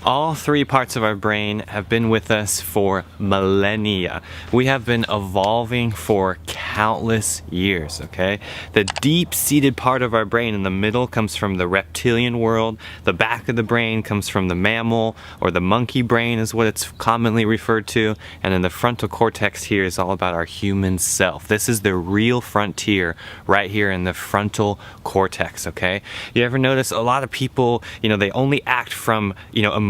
All three parts of our brain have been with us for millennia. We have been evolving for countless years, okay? The deep-seated part of our brain in the middle comes from the reptilian world. The back of the brain comes from the mammal, or the monkey brain is what it's commonly referred to. And then the frontal cortex here is all about our human self. This is the real frontier right here in the frontal cortex, okay? You ever notice a lot of people, they only act from,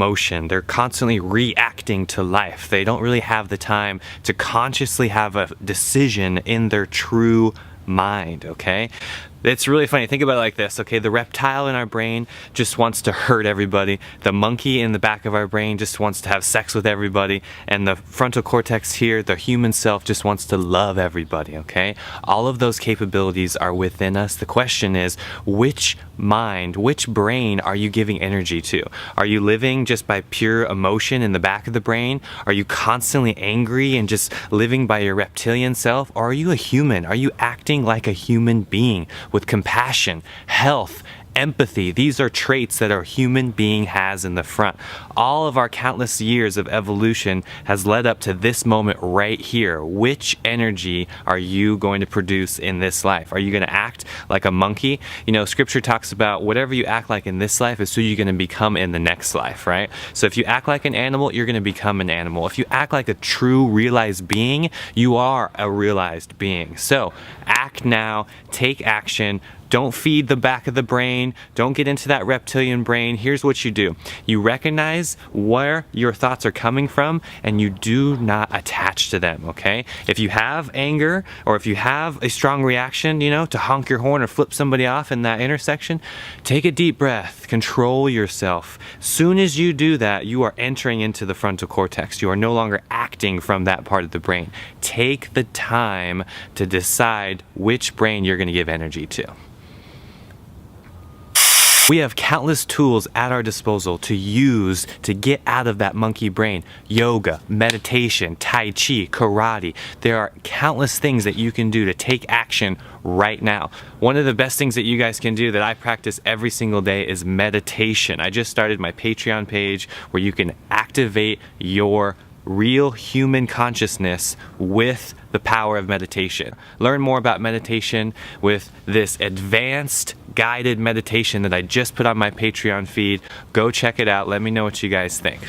emotion. They're constantly reacting to life. They don't really have the time to consciously have a decision in their true mind, okay? It's really funny. Think about it like this, okay? The reptile in our brain just wants to hurt everybody. The monkey in the back of our brain just wants to have sex with everybody. And the frontal cortex here, the human self, just wants to love everybody, okay? All of those capabilities are within us. The question is, which mind, which brain are you giving energy to? Are you living just by pure emotion in the back of the brain? Are you constantly angry and just living by your reptilian self? Or are you a human? Are you acting like a human being with compassion, health, empathy? These are traits that our human being has in the front. All of our countless years of evolution has led up to this moment right here. Which energy are you going to produce in this life? Are you going to act like a monkey? Scripture talks about whatever you act like in this life is who you're going to become in the next life, right? So if you act like an animal, you're going to become an animal. If you act like a true realized being, you are a realized being. So act now, take action. Don't feed the back of the brain. Don't get into that reptilian brain. Here's what you do. You recognize where your thoughts are coming from and you do not attach to them, okay? If you have anger or if you have a strong reaction, to honk your horn or flip somebody off in that intersection, take a deep breath. Control yourself. Soon as you do that, you are entering into the frontal cortex. You are no longer acting from that part of the brain. Take the time to decide which brain you're going to give energy to. We have countless tools at our disposal to use to get out of that monkey brain. Yoga, meditation, tai chi, karate. There are countless things that you can do to take action right now. One of the best things that you guys can do that I practice every single day is meditation. I just started my Patreon page where you can activate your real human consciousness with the power of meditation. Learn more about meditation with this advanced guided meditation that I just put on my Patreon feed. Go check it out. Let me know what you guys think.